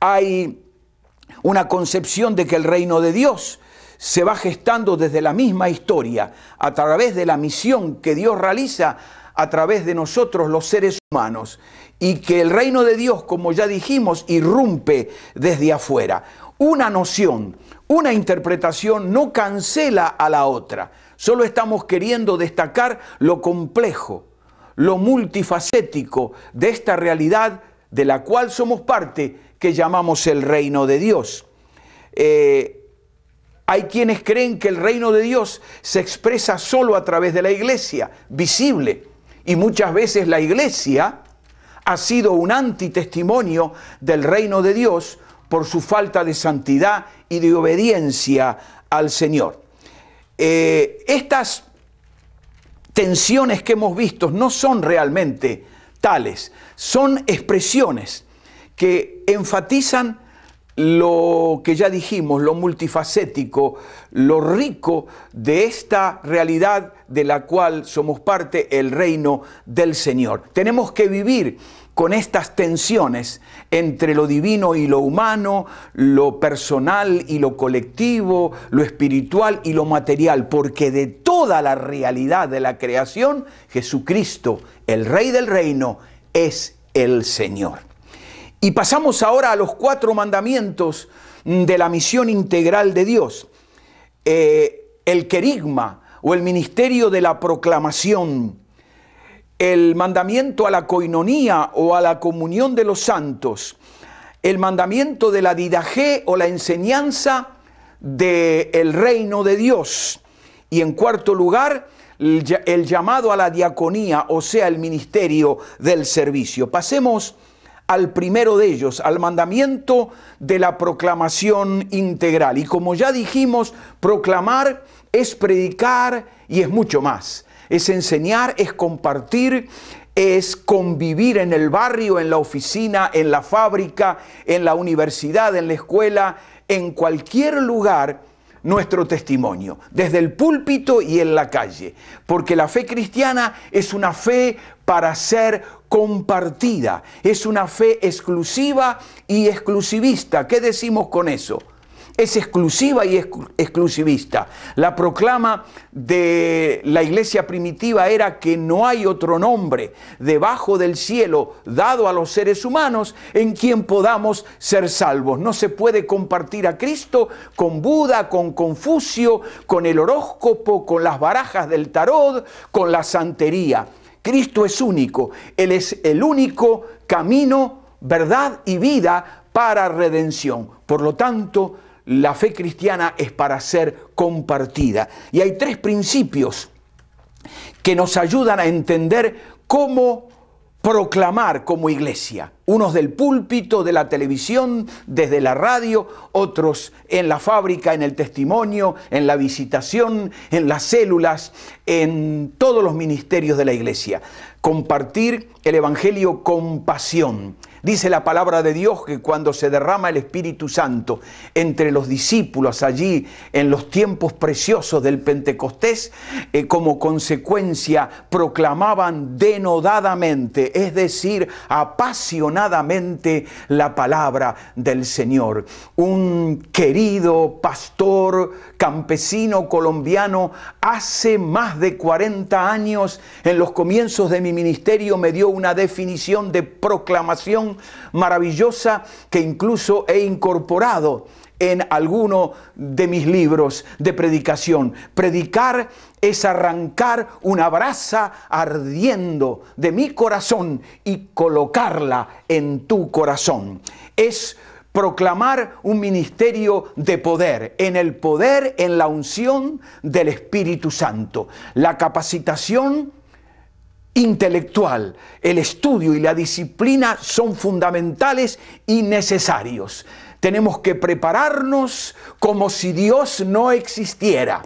Hay una concepción de que el reino de Dios se va gestando desde la misma historia, a través de la misión que Dios realiza a través de nosotros los seres humanos, y que el reino de Dios, como ya dijimos, irrumpe desde afuera. Una noción, una interpretación no cancela a la otra. Solo estamos queriendo destacar lo complejo, lo multifacético de esta realidad de la cual somos parte, que llamamos el reino de Dios. Hay quienes creen que el reino de Dios se expresa solo a través de la iglesia, visible, y muchas veces la iglesia ha sido un antitestimonio del reino de Dios por su falta de santidad y de obediencia al Señor. Estas tensiones que hemos visto no son realmente tales, son expresiones que enfatizan lo que ya dijimos, lo multifacético, lo rico de esta realidad de la cual somos parte, el reino del Señor. Tenemos que vivir con estas tensiones entre lo divino y lo humano, lo personal y lo colectivo, lo espiritual y lo material, porque de toda la realidad de la creación, Jesucristo, el Rey del reino, es el Señor. Y pasamos ahora a los 4 mandamientos de la misión integral de Dios. El querigma o el ministerio de la proclamación, el mandamiento a la coinonía o a la comunión de los santos, el mandamiento de la didaché o la enseñanza del reino de Dios, y en cuarto lugar, el llamado a la diaconía, o sea, el ministerio del servicio. Pasemos al primero de ellos, al mandamiento de la proclamación integral. Y como ya dijimos, proclamar es predicar y es mucho más. Es enseñar, es compartir, es convivir en el barrio, en la oficina, en la fábrica, en la universidad, en la escuela, en cualquier lugar, nuestro testimonio, desde el púlpito y en la calle, porque la fe cristiana es una fe para ser compartida, es una fe exclusiva y exclusivista. ¿Qué decimos con eso? Es exclusiva y exclusivista. La proclama de la iglesia primitiva era que no hay otro nombre debajo del cielo dado a los seres humanos en quien podamos ser salvos. No se puede compartir a Cristo con Buda, con Confucio, con el horóscopo, con las barajas del tarot, con la santería. Cristo es único. Él es el único camino, verdad y vida para redención. Por lo tanto, la fe cristiana es para ser compartida. Y hay 3 principios que nos ayudan a entender cómo proclamar como iglesia. Unos del púlpito, de la televisión, desde la radio, otros en la fábrica, en el testimonio, en la visitación, en las células, en todos los ministerios de la iglesia. Compartir el evangelio con pasión. Dice la palabra de Dios que cuando se derrama el Espíritu Santo entre los discípulos allí en los tiempos preciosos del Pentecostés, como consecuencia proclamaban denodadamente, es decir, apasionadamente la palabra del Señor. Un querido pastor campesino colombiano hace más de 40 años, en los comienzos de mi ministerio, me dio una definición de proclamación maravillosa que incluso he incorporado en alguno de mis libros de predicación. Predicar es arrancar una brasa ardiendo de mi corazón y colocarla en tu corazón. Es proclamar un ministerio de poder, en la unción del Espíritu Santo. La capacitación intelectual, el estudio y la disciplina son fundamentales y necesarios. Tenemos que prepararnos como si Dios no existiera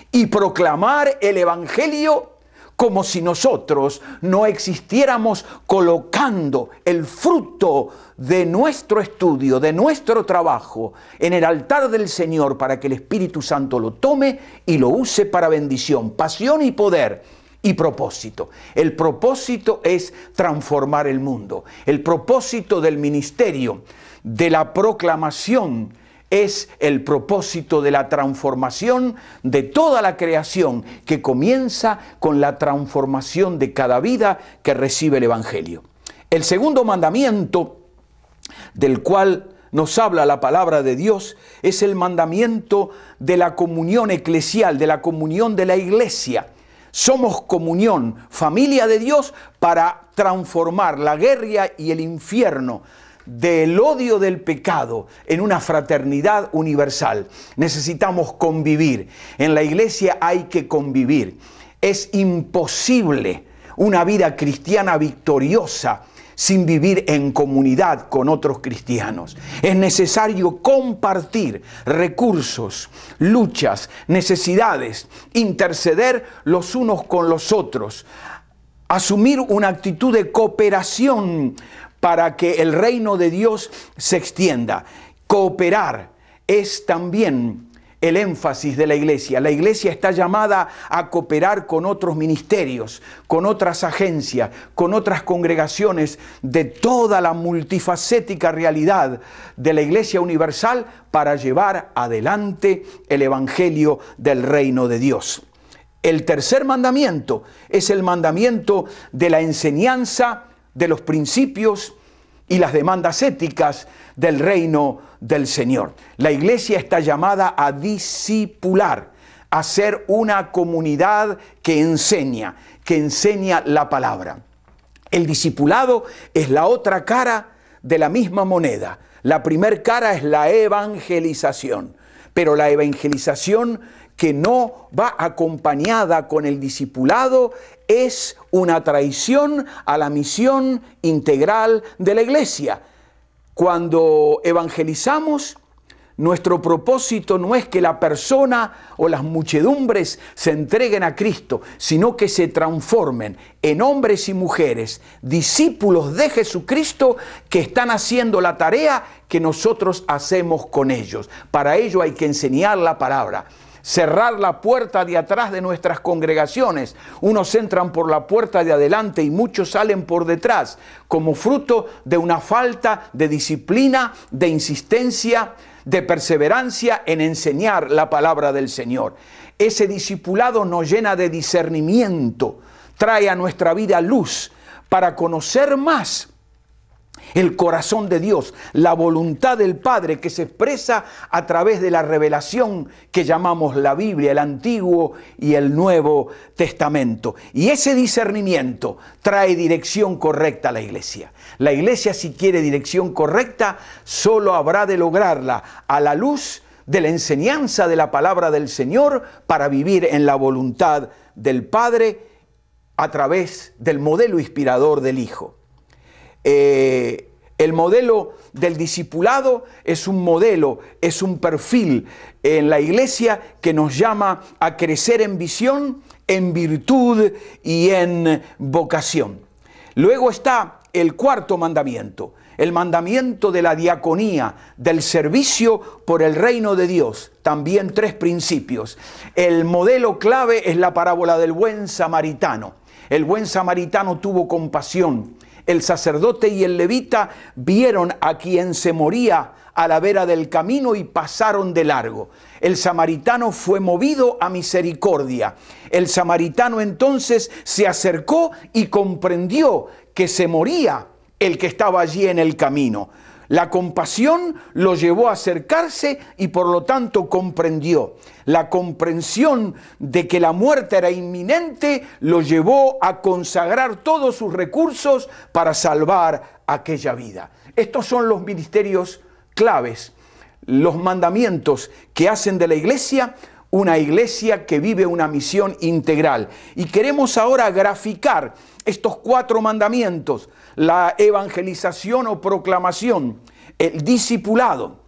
y proclamar el evangelio como si nosotros no existiéramos, colocando el fruto de nuestro estudio, de nuestro trabajo en el altar del Señor para que el Espíritu Santo lo tome y lo use para bendición. Pasión y poder y propósito. El propósito es transformar el mundo. El propósito del ministerio, de la proclamación, es el propósito de la transformación de toda la creación, que comienza con la transformación de cada vida que recibe el Evangelio. El segundo mandamiento del cual nos habla la palabra de Dios es el mandamiento de la comunión eclesial, de la comunión de la iglesia. Somos comunión, familia de Dios, para transformar la guerra y el infierno del odio del pecado en una fraternidad universal. Necesitamos convivir. En la iglesia hay que convivir. Es imposible una vida cristiana victoriosa sin vivir en comunidad con otros cristianos. Es necesario compartir recursos, luchas, necesidades, interceder los unos con los otros, asumir una actitud de cooperación para que el reino de Dios se extienda. Cooperar es también el énfasis de la iglesia. La iglesia está llamada a cooperar con otros ministerios, con otras agencias, con otras congregaciones de toda la multifacética realidad de la iglesia universal para llevar adelante el evangelio del reino de Dios. El tercer mandamiento es el mandamiento de la enseñanza de los principios y las demandas éticas del reino del Señor. La iglesia está llamada a discipular, a ser una comunidad que enseña la palabra. El discipulado es la otra cara de la misma moneda. La primer cara es la evangelización, pero la evangelización que no va acompañada con el discipulado es una traición a la misión integral de la iglesia. Cuando evangelizamos, nuestro propósito no es que la persona o las muchedumbres se entreguen a Cristo, sino que se transformen en hombres y mujeres, discípulos de Jesucristo, que están haciendo la tarea que nosotros hacemos con ellos. Para ello hay que enseñar la palabra. Cerrar la puerta de atrás de nuestras congregaciones. Unos entran por la puerta de adelante y muchos salen por detrás, como fruto de una falta de disciplina, de insistencia, de perseverancia en enseñar la palabra del Señor. Ese discipulado nos llena de discernimiento, trae a nuestra vida luz para conocer más el corazón de Dios, la voluntad del Padre, que se expresa a través de la revelación que llamamos la Biblia, el Antiguo y el Nuevo Testamento. Y ese discernimiento trae dirección correcta a la iglesia. La iglesia, si quiere dirección correcta, solo habrá de lograrla a la luz de la enseñanza de la palabra del Señor para vivir en la voluntad del Padre a través del modelo inspirador del Hijo. El modelo del discipulado es un modelo, es un perfil en la iglesia que nos llama a crecer en visión, en virtud y en vocación. Luego está el cuarto mandamiento, el mandamiento de la diaconía, del servicio por el reino de Dios. También 3 principios. El modelo clave es la parábola del buen samaritano. El buen samaritano tuvo compasión. El sacerdote y el levita vieron a quien se moría a la vera del camino y pasaron de largo. El samaritano fue movido a misericordia. El samaritano entonces se acercó y comprendió que se moría el que estaba allí en el camino. La compasión lo llevó a acercarse y por lo tanto comprendió. La comprensión de que la muerte era inminente lo llevó a consagrar todos sus recursos para salvar aquella vida. Estos son los ministerios claves, los mandamientos que hacen de la iglesia una iglesia que vive una misión integral. Y queremos ahora graficar estos 4 mandamientos: la evangelización o proclamación, el discipulado,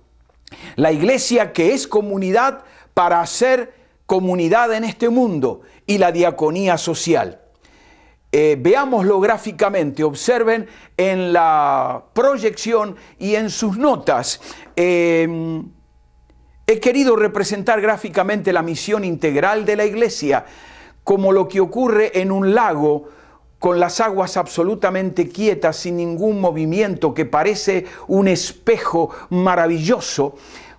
la iglesia que es comunidad para hacer comunidad en este mundo, y la diaconía social. Veámoslo gráficamente, observen en la proyección y en sus notas. He querido representar gráficamente la misión integral de la iglesia como lo que ocurre en un lago con las aguas absolutamente quietas, sin ningún movimiento, que parece un espejo maravilloso,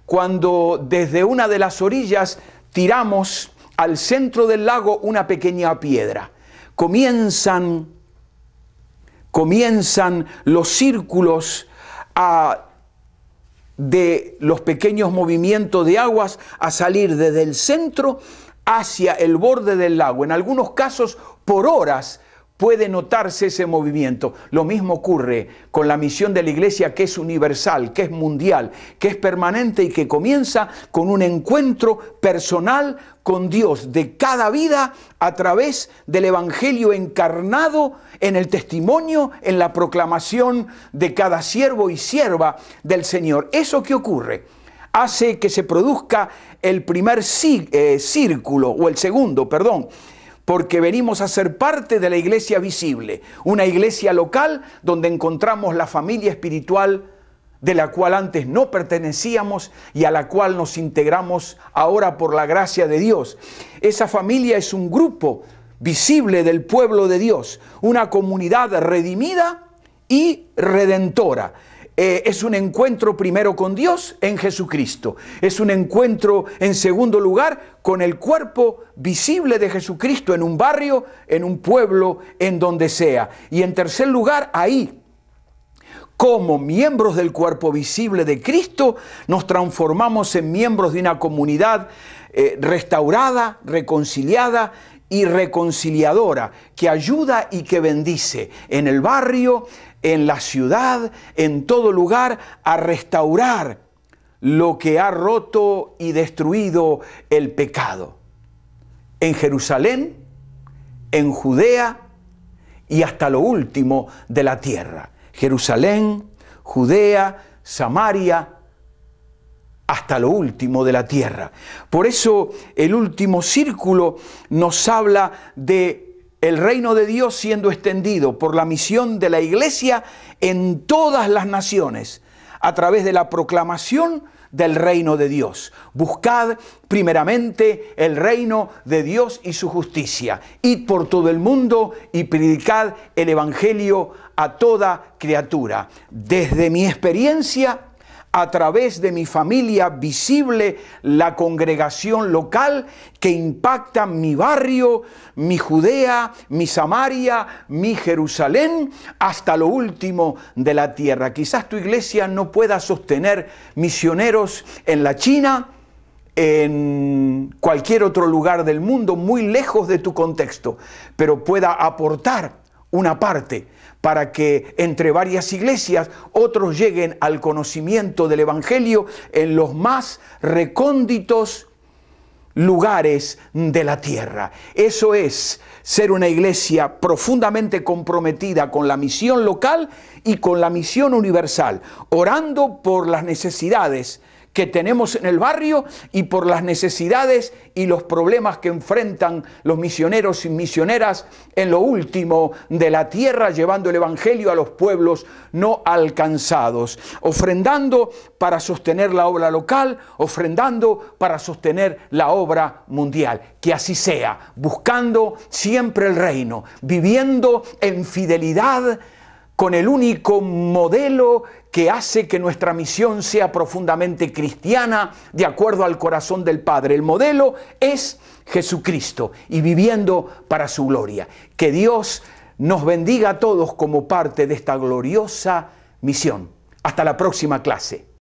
cuando desde una de las orillas tiramos al centro del lago una pequeña piedra. Comienzan los círculos de los pequeños movimientos de aguas a salir desde el centro hacia el borde del lago. En algunos casos, por horas, puede notarse ese movimiento. Lo mismo ocurre con la misión de la iglesia, que es universal, que es mundial, que es permanente y que comienza con un encuentro personal con Dios de cada vida a través del evangelio encarnado en el testimonio, en la proclamación de cada siervo y sierva del Señor. ¿Eso qué ocurre? Hace que se produzca el primer círculo, o el segundo, perdón, porque venimos a ser parte de la iglesia visible, una iglesia local donde encontramos la familia espiritual de la cual antes no pertenecíamos y a la cual nos integramos ahora por la gracia de Dios. Esa familia es un grupo visible del pueblo de Dios, una comunidad redimida y redentora. Es un encuentro primero con Dios en Jesucristo. Es un encuentro, en segundo lugar, con el cuerpo visible de Jesucristo en un barrio, en un pueblo, en donde sea. Y en tercer lugar, ahí, como miembros del cuerpo visible de Cristo, nos transformamos en miembros de una comunidad restaurada, reconciliada y reconciliadora, que ayuda y que bendice en el barrio, en la ciudad, en todo lugar, a restaurar lo que ha roto y destruido el pecado. En Jerusalén, en Judea y hasta lo último de la tierra. Jerusalén, Judea, Samaria, hasta lo último de la tierra. Por eso el último círculo nos habla de el reino de Dios siendo extendido por la misión de la iglesia en todas las naciones, a través de la proclamación del reino de Dios. Buscad primeramente el reino de Dios y su justicia. Id por todo el mundo y predicad el evangelio a toda criatura. Desde mi experiencia, a través de mi familia visible, la congregación local que impacta mi barrio, mi Judea, mi Samaria, mi Jerusalén, hasta lo último de la tierra. Quizás tu iglesia no pueda sostener misioneros en la China, en cualquier otro lugar del mundo, muy lejos de tu contexto, pero pueda aportar una parte para que entre varias iglesias otros lleguen al conocimiento del evangelio en los más recónditos lugares de la tierra. Eso es ser una iglesia profundamente comprometida con la misión local y con la misión universal, orando por las necesidades que tenemos en el barrio y por las necesidades y los problemas que enfrentan los misioneros y misioneras en lo último de la tierra, llevando el evangelio a los pueblos no alcanzados, ofrendando para sostener la obra local, ofrendando para sostener la obra mundial. Que así sea, buscando siempre el reino, viviendo en fidelidad con el único modelo que hace que nuestra misión sea profundamente cristiana, de acuerdo al corazón del Padre. El modelo es Jesucristo y viviendo para su gloria. Que Dios nos bendiga a todos como parte de esta gloriosa misión. Hasta la próxima clase.